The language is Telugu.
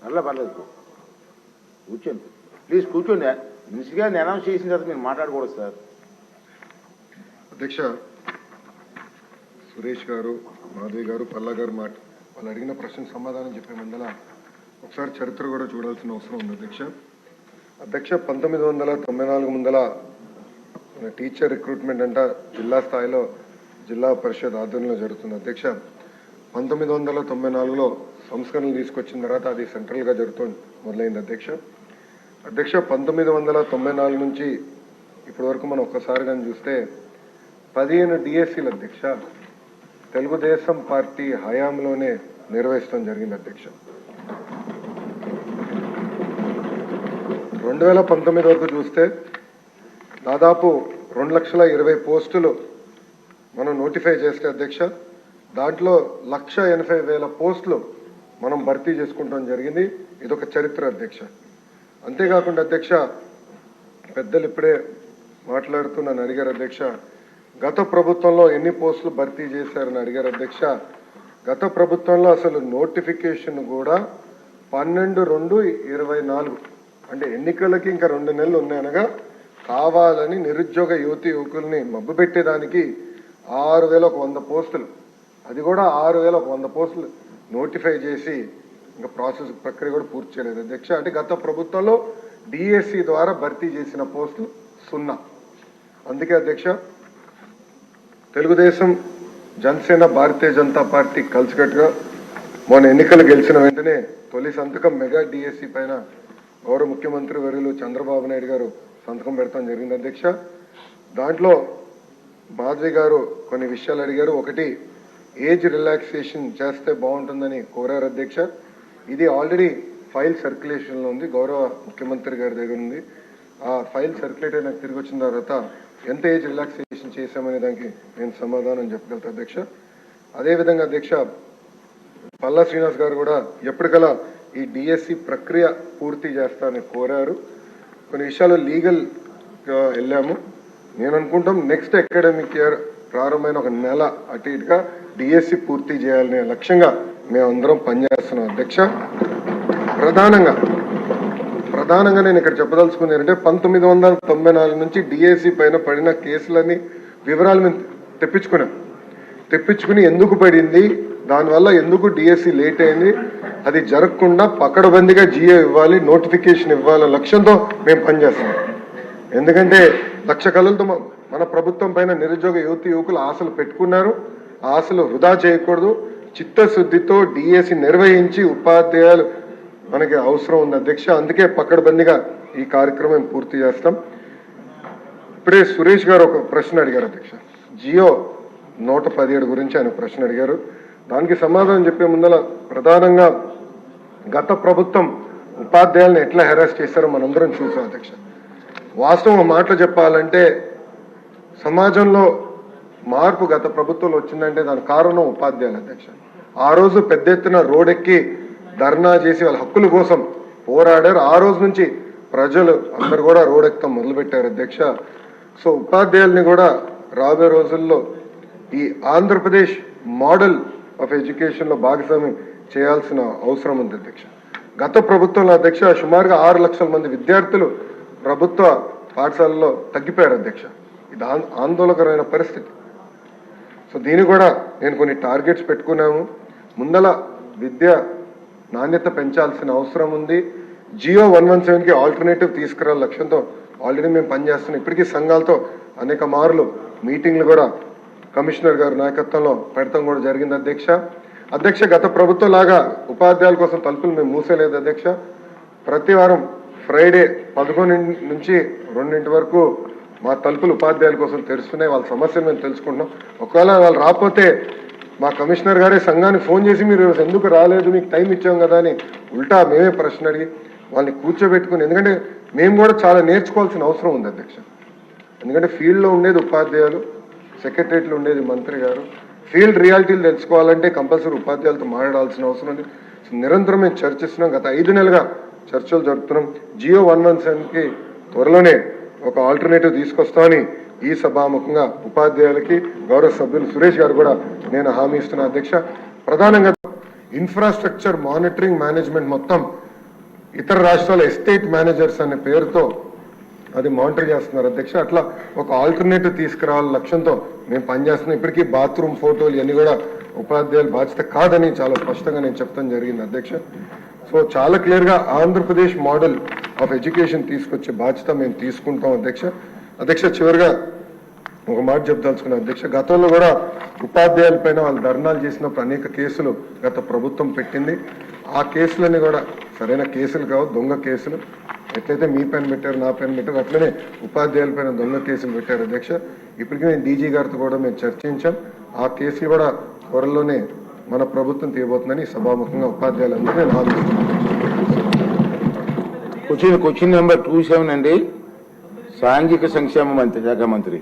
పర్లేదు కూర్చోండి ప్లీజ్ కూర్చోండి. మినిస్టర్ గారిని అనౌన్స్ చేసిన తర్వాత మీరు మాట్లాడకూడదు సార్. అధ్యక్ష, సురేష్ గారు, మాధవి గారు, పల్లా గారు వాళ్ళు అడిగిన ప్రశ్నకు సమాధానం చెప్పే ముందల ఒకసారి చరిత్ర కూడా చూడాల్సిన అవసరం ఉంది. అధ్యక్ష 1994 ముందల టీచర్ రిక్రూట్మెంట్ అంట జిల్లా స్థాయిలో జిల్లా పరిషత్ ఆధ్వర్యంలో జరుగుతుంది. అధ్యక్ష 1994లో సంస్కరణలు తీసుకొచ్చిన తర్వాత అది సెంట్రల్గా జరుగుతుంది మొదలైంది. అధ్యక్ష 1994 నుంచి ఇప్పటి వరకు మనం ఒక్కసారి కానీ చూస్తే 15 డిఎస్సీలు అధ్యక్ష తెలుగుదేశం పార్టీ హయాంలోనే నిర్వహించడం జరిగింది. అధ్యక్ష 2019 వరకు చూస్తే దాదాపు 2,20,000 పోస్టులు మనం నోటిఫై చేస్తే అధ్యక్ష దాంట్లో 1,80,000 పోస్టులు మనం భర్తీ చేసుకుంటాం జరిగింది. ఇదొక చరిత్ర అధ్యక్ష. అంతేకాకుండా అధ్యక్ష పెద్దలు ఇప్పుడే మాట్లాడుతూ నన్ను అడిగారు అధ్యక్ష, గత ప్రభుత్వంలో ఎన్ని పోస్టులు భర్తీ చేశారని అడిగారు అధ్యక్ష. గత ప్రభుత్వంలో అసలు నోటిఫికేషన్ కూడా 12/2/24 అంటే ఎన్నికలకి ఇంకా 2 నెలలు ఉన్నాయనగా కావాలని నిరుద్యోగ యువకుల్ని మబ్బు పెట్టేదానికి 6,100 పోస్టులు, అది కూడా 6,100 పోస్టులు నోటిఫై చేసి ఇంకా ప్రక్రియ కూడా పూర్తి చేయలేదు అధ్యక్ష. అంటే గత ప్రభుత్వంలో డిఎస్సి ద్వారా భర్తీ చేసిన పోస్టులు 0. అందుకే అధ్యక్ష తెలుగుదేశం, జనసేన, భారతీయ జనతా పార్టీ కలిసికట్టుగా మొన్న ఎన్నికలు గెలిచిన వెంటనే తొలి సంతకం మెగా డిఎస్సి పైన గౌరవ ముఖ్యమంత్రి వర్యులు చంద్రబాబు నాయుడు గారు సంతకం పెడతాం జరిగింది అధ్యక్ష. దాంట్లో మాధవి గారు కొన్ని విషయాలు అడిగారు. ఒకటి, ఏజ్ రిలాక్సేషన్ చేస్తే బాగుంటుందని కోరారు అధ్యక్ష. ఇది ఆల్రెడీ ఫైల్ సర్క్యులేషన్లో ఉంది, గౌరవ ముఖ్యమంత్రి గారి దగ్గర ఉంది. ఆ ఫైల్ సర్క్యులేట్ అయినా తిరిగి వచ్చిన తర్వాత ఎంత ఏజ్ రిలాక్సేషన్ చేశామనే దానికి నేను సమాధానం చెప్పగలుగుతా అధ్యక్ష. అదేవిధంగా అధ్యక్ష పల్లా శ్రీనివాస్ గారు కూడా ఎప్పటికలా ఈ డిఎస్సి ప్రక్రియ పూర్తి చేస్తానని కోరారు. కొన్ని విషయాలు లీగల్ వెళ్ళాము. నేను అనుకుంటాం నెక్స్ట్ అకాడమిక్ ఇయర్ ప్రారంభమైన 1 నెల అటు ఇటుగా డిఎస్సి పూర్తి చేయాలనే లక్ష్యంగా మేమందరం పనిచేస్తున్నాం అధ్యక్ష. ప్రధానంగా నేను ఇక్కడ చెప్పదలుచుకుంది ఏంటంటే 1994 నుంచి డిఎస్సి పైన పడిన కేసులని వివరాలు మేము తెప్పించుకుని ఎందుకు పడింది, దానివల్ల ఎందుకు డిఎస్సి లేట్ అయింది, అది జరగకుండా పకడ్బందీగా జియో ఇవ్వాలి, నోటిఫికేషన్ ఇవ్వాలనే లక్ష్యంతో మేము పనిచేస్తున్నాం. ఎందుకంటే 1,00,000 కళలతో మన ప్రభుత్వం పైన నిరుద్యోగ యువకులు ఆశలు పెట్టుకున్నారు. ఆ ఆశలు వృధా చేయకూడదు. చిత్తశుద్ధితో డిఎస్సి నిర్వహించి ఉపాధ్యాయులు మనకి అవసరం ఉంది అధ్యక్ష. అందుకే పకడ్బందీగా ఈ కార్యక్రమం పూర్తి చేస్తాం. ఇప్పుడే సురేష్ గారు ఒక ప్రశ్న అడిగారు అధ్యక్ష, జియో 117 గురించి ఆయన ప్రశ్న అడిగారు. దానికి సమాధానం చెప్పే ముందల ప్రధానంగా గత ప్రభుత్వం ఉపాధ్యాయులను ఎట్లా హెరాస్ చేశారో మనందరం చూసాం అధ్యక్ష. వాస్తవం మాటలు చెప్పాలంటే సమాజంలో మార్పు గత ప్రభుత్వంలో వచ్చిందంటే దాని కారణం ఉపాధ్యాయులు అధ్యక్ష. ఆ రోజు పెద్ద ఎత్తున రోడ్డెక్కి ధర్నా చేసి వాళ్ళ హక్కుల కోసం పోరాడారు. ఆ రోజు నుంచి ప్రజలు అందరు కూడా రోడ్డెక్కడం మొదలుపెట్టారు అధ్యక్ష. సో ఉపాధ్యాయుల్ని కూడా రాబోయే రోజుల్లో ఈ ఆంధ్రప్రదేశ్ మోడల్ ఆఫ్ ఎడ్యుకేషన్లో భాగస్వామ్యం చేయాల్సిన అవసరం ఉంది అధ్యక్ష. గత ప్రభుత్వంలో అధ్యక్ష సుమారుగా 6 లక్షల మంది విద్యార్థులు ప్రభుత్వ పాఠశాలలో తగ్గిపోయారు అధ్యక్ష. ఇది ఆందోళనకరమైన పరిస్థితి. సో దీన్ని కూడా నేను కొన్ని టార్గెట్స్ పెట్టుకున్నాము. ముందల విద్య నాణ్యత పెంచాల్సిన అవసరం ఉంది. జియో 117కి ఆల్టర్నేటివ్ తీసుకురాల లక్ష్యంతో ఆల్రెడీ మేము పనిచేస్తున్నాం. ఇప్పటికీ సంఘాలతో అనేక మార్లు మీటింగ్లు కూడా కమిషనర్ గారి నాయకత్వంలో పెడతాం కూడా జరిగింది అధ్యక్ష. గత ప్రభుత్వం లాగా ఉపాధ్యాయుల కోసం తలుపులు మేము మూసేలేదు అధ్యక్ష. ప్రతి వారం ఫ్రైడే 11 నుంచి 2 వరకు మా తలుపులు ఉపాధ్యాయుల కోసం తెరుస్తున్నాయి. వాళ్ళ సమస్యలు మేము తెలుసుకుంటున్నాం. ఒకవేళ వాళ్ళు రాకపోతే మా కమిషనర్ గారే సంఘానికి ఫోన్ చేసి మీరు ఎందుకు రాలేదు, మీకు టైం ఇచ్చాం కదా అని ఉల్టా మేమే ప్రశ్న అడిగి వాళ్ళని కూర్చోబెట్టుకుని, ఎందుకంటే మేము కూడా చాలా నేర్చుకోవాల్సిన అవసరం ఉంది అధ్యక్ష. ఎందుకంటే ఫీల్డ్లో ఉండేది ఉపాధ్యాయులు, సెక్రటరియట్లో ఉండేది మంత్రి గారు. ఫీల్డ్ రియాలిటీలు తెలుసుకోవాలంటే కంపల్సరీ ఉపాధ్యాయులతో మాట్లాడాల్సిన అవసరం ఉంది. నిరంతరం మేము చర్చిస్తున్నాం. గత 5 నెలలుగా చర్చలు జరుపుతున్నాం. జియో 117కి త్వరలోనే ఒక ఆల్టర్నేటివ్ తీసుకొస్తామని ఈ సభాముఖంగా ఉపాధ్యాయులకి గౌరవ సభ్యులు సురేష్ గారు కూడా నేను హామీ ఇస్తున్నా అధ్యక్ష. ప్రధానంగా ఇన్ఫ్రాస్ట్రక్చర్ మానిటరింగ్ మేనేజ్మెంట్ మొత్తం ఇతర రాష్ట్రాల ఎస్టేట్ మేనేజర్స్ అనే పేరుతో అది మానిటర్ చేస్తున్నారు అధ్యక్ష. అట్లా ఒక ఆల్టర్నేటివ్ తీసుకురావాల లక్ష్యంతో మేము పనిచేస్తున్నాం. ఇప్పటికీ బాత్రూమ్ ఫోటోలు ఇవన్నీ కూడా ఉపాధ్యాయుల బాధ్యత కాదని చాలా స్పష్టంగా నేను చెప్తాను జరిగింది అధ్యక్ష. సో చాలా క్లియర్ గా ఆంధ్రప్రదేశ్ మోడల్ ఆఫ్ ఎడ్యుకేషన్ తీసుకొచ్చే బాధ్యత మేము తీసుకుంటాం అధ్యక్ష. అధ్యక్ష చివరిగా ఒక మాట చెప్దాల్చుకున్నాను అధ్యక్ష. గతంలో కూడా ఉపాధ్యాయుల పైన వాళ్ళు ధర్నాలు చేసినప్పుడు అనేక కేసులు గత ప్రభుత్వం పెట్టింది. ఆ కేసులన్నీ కూడా సరైన కేసులు కావు, దొంగ కేసులు. ఎట్లయితే మీ పైన పెట్టారు, నా పైన పెట్టారు, అట్లనే ఉపాధ్యాయుల పైన దొంగ కేసులు పెట్టారు అధ్యక్ష. ఇప్పటికీ నేను డీజీ గారితో కూడా మేము చర్చించాం. ఆ కేసులు కూడా త్వరలోనే మన ప్రభుత్వం తీయబోతుందని సభాముఖంగా ఉపాధ్యాయులందరూ నేను ఆలోచిస్తున్నాను. క్వశ్చన్ నెంబర్ 27 అండి. సాంఘిక సంక్షేమ మంత్రి శాఖ మంత్రి